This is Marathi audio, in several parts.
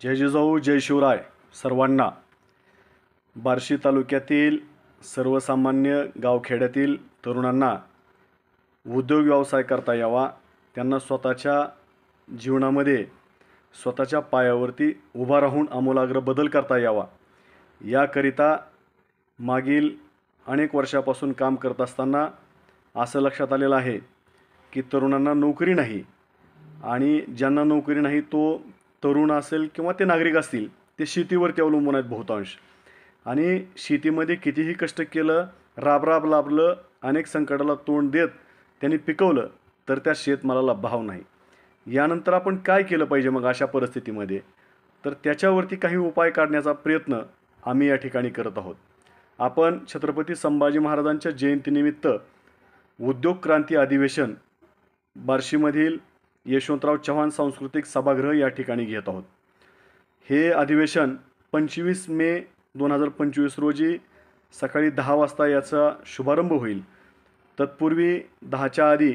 जय जिजाऊ जय शिवराय सर्वांना. बार्शी तालुक्यातील सर्वसामान्य गावखेड्यातील तरुणांना उद्योग व्यवसाय करता यावा, त्यांना स्वतःच्या जीवनामध्ये स्वतःच्या पायावरती उभा राहून आमूलाग्र बदल करता यावा, याकरिता मागील अनेक वर्षापासून काम करत असताना असं लक्षात आलेलं आहे की तरुणांना नोकरी नाही, आणि ज्यांना नोकरी नाही तो तरुण असेल किंवा ते नागरिक असतील, ते शेतीवरती अवलंबून आहेत बहुतांश. आणि शेतीमध्ये कितीही कष्ट केलं, राब लाभलं, अनेक संकटाला तोंड देत त्यांनी पिकवलं तर त्या शेतमालाला भाव नाही. यानंतर आपण काय केलं पाहिजे मग अशा परिस्थितीमध्ये? तर त्याच्यावरती काही उपाय काढण्याचा प्रयत्न आम्ही या ठिकाणी करत आहोत. आपण छत्रपती संभाजी महाराजांच्या जयंतीनिमित्त उद्योग क्रांती अधिवेशन बार्शीमधील यशवंतराव चव्हाण सांस्कृतिक सभागृह या ठिकाणी घेत आहोत. हे अधिवेशन 25 मे 2025 रोजी सकाळी 10 वाजता याचा शुभारंभ होईल. तत्पूर्वी 10च्या आधी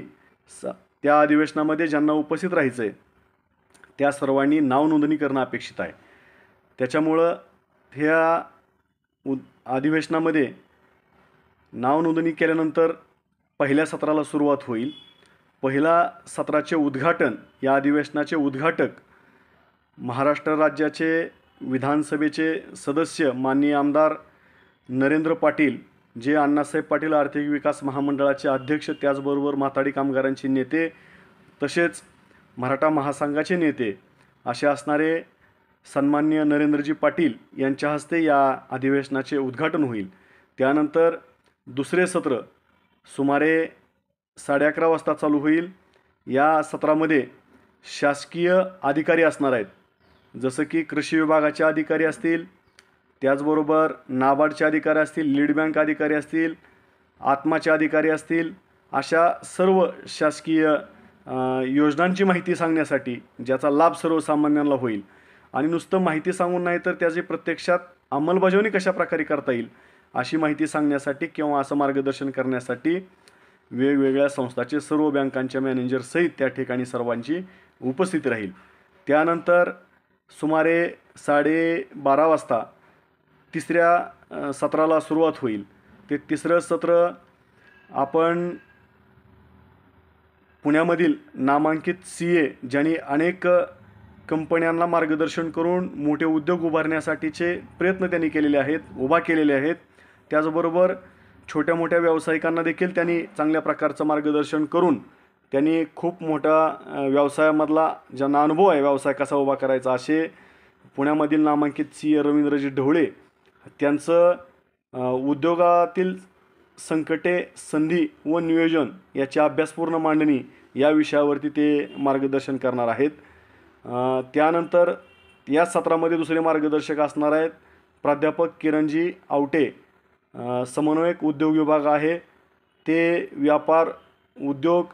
त्या अधिवेशनामध्ये ज्यांना उपस्थित राहायचं आहे त्या सर्वांनी नाव नोंदणी करणं अपेक्षित आहे. त्याच्यामुळं ह्या अधिवेशनामध्ये नाव नोंदणी केल्यानंतर पहिल्या सत्राला सुरुवात होईल. पहिल्या सत्राचे उद्घाटन, या अधिवेशनाचे उद्घाटक महाराष्ट्र राज्याचे विधानसभेचे सदस्य माननीय आमदार नरेंद्र पाटील, जे अण्णासाहेब पाटील आर्थिक विकास महामंडळाचे अध्यक्ष, त्याचबरोबर माथाडी कामगारांचे नेते, तसेच मराठा महासंघाचे नेते असे असणारे सन्माननीय नरेंद्रजी पाटील यांच्या हस्ते या अधिवेशनाचे उद्घाटन होईल. त्यानंतर दुसरे सत्र सुमारे 11:30 वाजता चालू होईल. या सत्रामध्ये शासकीय अधिकारी असणार आहेत, जसं की कृषी विभागाचे अधिकारी असतील, त्याचबरोबर नाबार्डचे अधिकारी असतील, लीड बँक अधिकारी असतील, आत्माचे अधिकारी असतील, अशा सर्व शासकीय योजनांची माहिती सांगण्यासाठी, ज्याचा लाभ सर्वसामान्यांना होईल. आणि नुसतं माहिती सांगून नाही तर त्याची प्रत्यक्षात अंमलबजावणी कशा प्रकारे करता येईल अशी माहिती सांगण्यासाठी किंवा असं मार्गदर्शन करण्यासाठी वेगवेगळ्या संस्थाचे सर्व बँकांच्या मॅनेजरसहित त्या ठिकाणी सर्वांची उपस्थिती राहील. त्यानंतर सुमारे 12:30 वाजता तिसऱ्या सत्राला सुरुवात होईल. ते तिसरं सत्र आपण पुण्यामधील नामांकित CA ज्यांनी अनेक कंपन्यांना मार्गदर्शन करून मोठे उद्योग उभारण्यासाठीचे प्रयत्न त्यांनी केलेले आहेत, उभा केलेले आहेत. त्याचबरोबर छोट्या मोठ्या व्यावसायिकांना देखील त्यांनी चांगल्या प्रकारचं मार्गदर्शन करून त्यांनी खूप मोठा व्यवसायामधला ज्यांना अनुभव आहे व्यवसाय कसा उभा करायचा, असे पुण्यामधील नामांकित CA रवींद्रजी ढवळे, त्यांचं उद्योगातील संकटे, संधी व नियोजन याची अभ्यासपूर्ण मांडणी या विषयावरती ते मार्गदर्शन करणार आहेत. त्यानंतर या सत्रामध्ये दुसरे मार्गदर्शक असणार आहेत प्राध्यापक किरणजी आवटे, समन्वयक उद्योग विभाग आहे, ते व्यापार उद्योग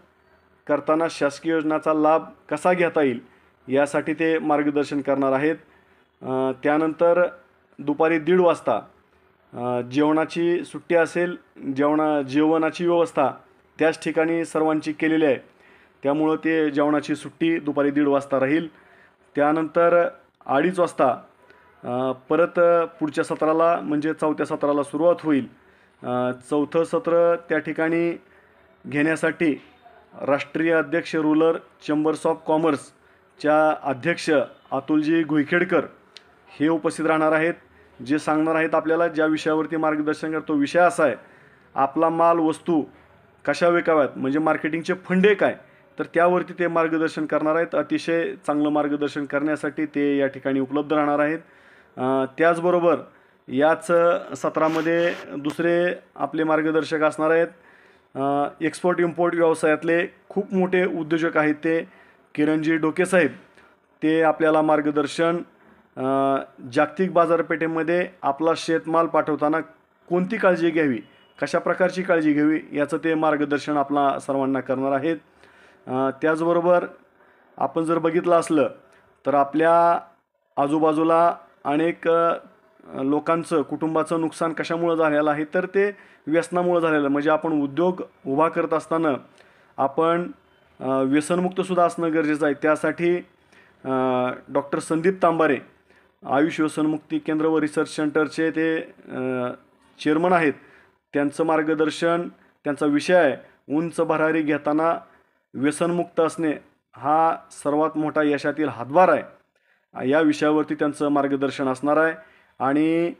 करताना शासकीय योजनांचा लाभ कसा घेता येईल यासाठी ते मार्गदर्शन करणार आहेत. त्यानंतर दुपारी 1:30 वाजता जेवणाची सुट्टी असेल, जेवणाची व्यवस्था त्याच ठिकाणी सर्वांची केलेली आहे, त्यामुळं ते जेवणाची सुट्टी दुपारी 1:30 वाजता राहील. त्यानंतर 2:30 वाजता परत पुढच्या सत्राला म्हणजे चौथ्या सत्राला सुरुवात होईल. चौथं सत्र त्या ठिकाणी घेण्यासाठी राष्ट्रीय अध्यक्ष रूरल चेंबर्स ऑफ कॉमर्सच्या अध्यक्ष अतुलजी घुईखेडकर हे उपस्थित राहणार आहेत, जे सांगणार आहेत आपल्याला ज्या विषयावरती मार्गदर्शन करतो. विषय असा आहे, आपला माल वस्तू कशा विकाव्यात, म्हणजे मार्केटिंगचे फंडे काय, तर त्यावरती ते मार्गदर्शन करणार आहेत. अतिशय चांगलं मार्गदर्शन करण्यासाठी ते या ठिकाणी उपलब्ध राहणार आहेत. त्याचबरोबर याच सत्रामध्ये दुसरे आपले मार्गदर्शक असणार आहेत एक्सपोर्ट इम्पोर्ट व्यवसायातले खूप मोठे उद्योजक आहेत, ते किरणजी डोकेसाहेब, ते आपल्याला मार्गदर्शन जागतिक बाजारपेठेमध्ये आपला शेतमाल पाठवताना कोणती काळजी घ्यावी, कशा प्रकारची काळजी घ्यावी याचं ते मार्गदर्शन आपला सर्वांना करणार आहेत. त्याचबरोबर आपण जर बघितलं असलं तर आपल्या आजूबाजूला अनेक लोकांचं, कुटुंबाचं नुकसान कशामुळं झालेलं आहे, तर ते व्यसनामुळं झालेलं. म्हणजे आपण उद्योग उभा करत असताना आपण व्यसनमुक्तसुद्धा असणं गरजेचं आहे. त्यासाठी डॉक्टर संदीप तांबारे आयुष व्यसनमुक्ती केंद्र व रिसर्च सेंटरचे ते चेअरमन आहेत. त्यांचं मार्गदर्शन, त्यांचा विषय आहे उंच भरारी घेताना व्यसनमुक्त असणे हा सर्वात मोठा यशातील हातभार आहे. या विषयावरती त्यांचं मार्गदर्शन असणार आहे. आणि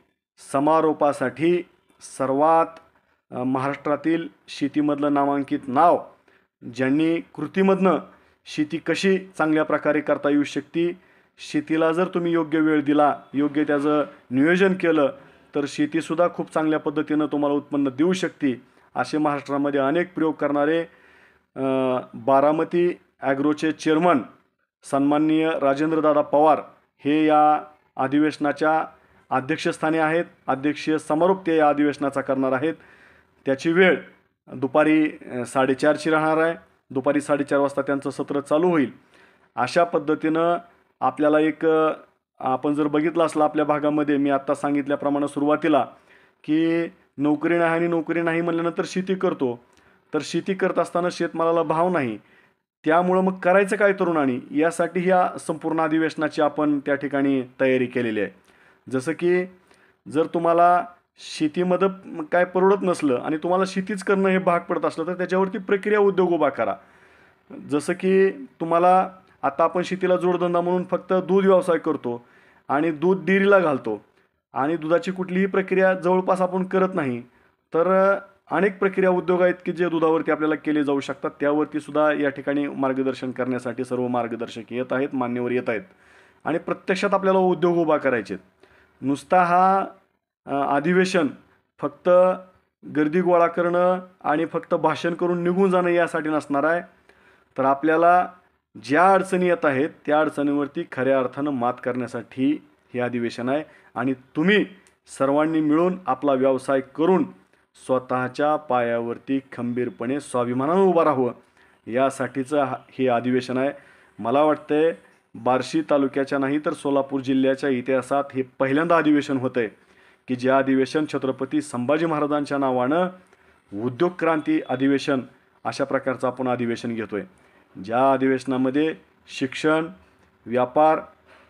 समारोपासाठी सर्वात महाराष्ट्रातील शेतीमधलं नामांकित नाव, ज्यांनी कृतीमधनं शेती कशी चांगल्या प्रकारे करता येऊ शकते, शेतीला जर तुम्ही योग्य वेळ दिला, योग्य त्याचं नियोजन केलं तर शेतीसुद्धा खूप चांगल्या पद्धतीनं तुम्हाला उत्पन्न देऊ शकते, असे महाराष्ट्रामध्ये अनेक प्रयोग करणारे बारामती ॲग्रोचे चेअरमन सन्माननीय राजेंद्रदादा पवार हे या अधिवेशनाच्या अध्यक्षस्थानी आहेत. अध्यक्षीय समारोप ते या अधिवेशनाचा करणार आहेत. त्याची वेळ दुपारी 4:30ची राहणार आहे. दुपारी 4:30 वाजता त्यांचं सत्र चालू होईल. अशा पद्धतीनं आपल्याला एक आपण जर बघितलं असलं आपल्या भागामध्ये, मी आत्ता सांगितल्याप्रमाणे सुरुवातीला की नोकरी नाही आणि नोकरी नाही म्हणल्यानंतर शेती करतो, तर शेती करत असताना शेतमालाला भाव नाही. त्यामुळं मग करायचं काय तरुणांनी, यासाठी ह्या संपूर्ण अधिवेशनाची आपण त्या ठिकाणी तयारी केलेली आहे. जसं की जर तुम्हाला शेतीमध्ये काय परवडत नसलं आणि तुम्हाला शेतीच करणं हे भाग पडत असलं तर त्याच्यावरती प्रक्रिया उद्योग उभा करा. जसं की तुम्हाला आता आपण शेतीला जोडधंदा म्हणून फक्त दूध व्यवसाय करतो आणि दूध डेअरीला घालतो आणि दुधाची कुठलीही प्रक्रिया जवळपास आपण करत नाही, तर अनेक प्रक्रिया उद्योग आहेत की जे दुधावरती आपल्याला केले जाऊ शकतात. त्यावरती सुद्धा या ठिकाणी मार्गदर्शन करण्यासाठी सर्व मार्गदर्शक येत आहेत, मान्यवर येत आहेत आणि प्रत्यक्षात आपल्याला उद्योग उभा करायचे. नुसता हा अधिवेशन फक्त गर्दी गोळा करणं आणि फक्त भाषण करून निघून जाणं यासाठी नसणार आहे, तर आपल्याला ज्या अडचणी येत आहेत त्या अडचणींवरती खऱ्या अर्थानं मात करण्यासाठी हे अधिवेशन आहे. आणि तुम्ही सर्वांनी मिळून आपला व्यवसाय करून स्वतःच्या पायावरती खंबीरपणे स्वाभिमानानं उभं राहावं यासाठीचं हे अधिवेशन आहे. मला वाटतंय बार्शी तालुक्याच्या नाही तर सोलापूर जिल्ह्याच्या इतिहासात हे पहिल्यांदा अधिवेशन होतं आहे की जे अधिवेशन छत्रपती संभाजी महाराजांच्या नावानं उद्योग क्रांती अधिवेशन अशा प्रकारचं आपण अधिवेशन घेतो आहे. ज्या अधिवेशनामध्ये शिक्षण, व्यापार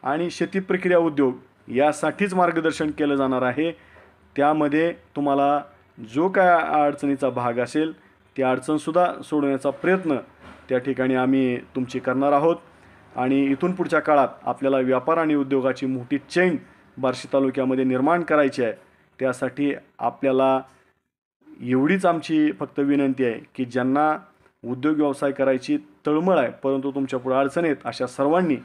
आणि शेती प्रक्रिया उद्योग यासाठीच मार्गदर्शन केलं जाणार आहे. त्यामध्ये तुम्हाला जो काय अडचणीचा भाग असेल ती अडचणसुद्धा सोडवण्याचा प्रयत्न त्या ठिकाणी आम्ही तुमची करणार आहोत. आणि इथून पुढच्या काळात आपल्याला व्यापार आणि उद्योगाची मोठी चेन बार्शी तालुक्यामध्ये निर्माण करायची आहे. त्यासाठी आपल्याला एवढीच आमची फक्त विनंती आहे की ज्यांना उद्योग व्यवसाय करायची तळमळ आहे परंतु तुमच्यापुढे अडचण आहेत, अशा सर्वांनी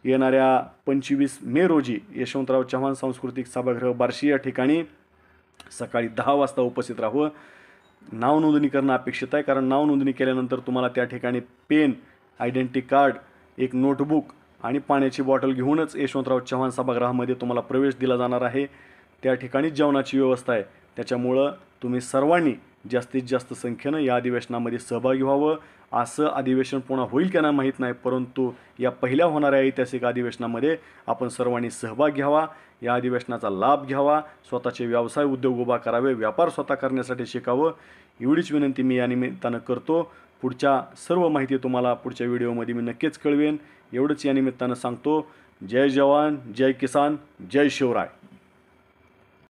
येणाऱ्या 25 मे रोजी यशवंतराव चव्हाण सांस्कृतिक सभागृह बार्शी या ठिकाणी सकाळी 10 वाजता उपस्थित राहावं. नाव नोंदणी करणं अपेक्षित आहे, कारण नाव नोंदणी केल्यानंतर तुम्हाला त्या ठिकाणी पेन, आयडेंटिटी कार्ड, एक नोटबुक आणि पाण्याची बॉटल घेऊनच यशवंतराव चव्हाण सभागृहामध्ये तुम्हाला प्रवेश दिला जाणार आहे. त्या ठिकाणी जेवणाची व्यवस्था आहे. त्याच्यामुळं तुम्ही सर्वांनी जास्तीत जास्त संख्येनं या अधिवेशनामध्ये सहभागी व्हावं. असं अधिवेशन पुन्हा होईल का नाही माहीत नाही, परंतु या पहिल्या होणाऱ्या ऐतिहासिक अधिवेशनामध्ये आपण सर्वांनी सहभाग घ्यावा, या अधिवेशनाचा लाभ घ्यावा, स्वतःचे व्यवसाय उद्योग उभा करावे, व्यापार स्वतः करण्यासाठी शिकावं, एवढीच विनंती मी या निमित्तानं करतो. पुढच्या सर्व माहिती तुम्हाला पुढच्या व्हिडिओमध्ये मी नक्कीच कळवेन. एवढंच या निमित्तानं सांगतो. जय जवान, जय किसान, जय शिवराय.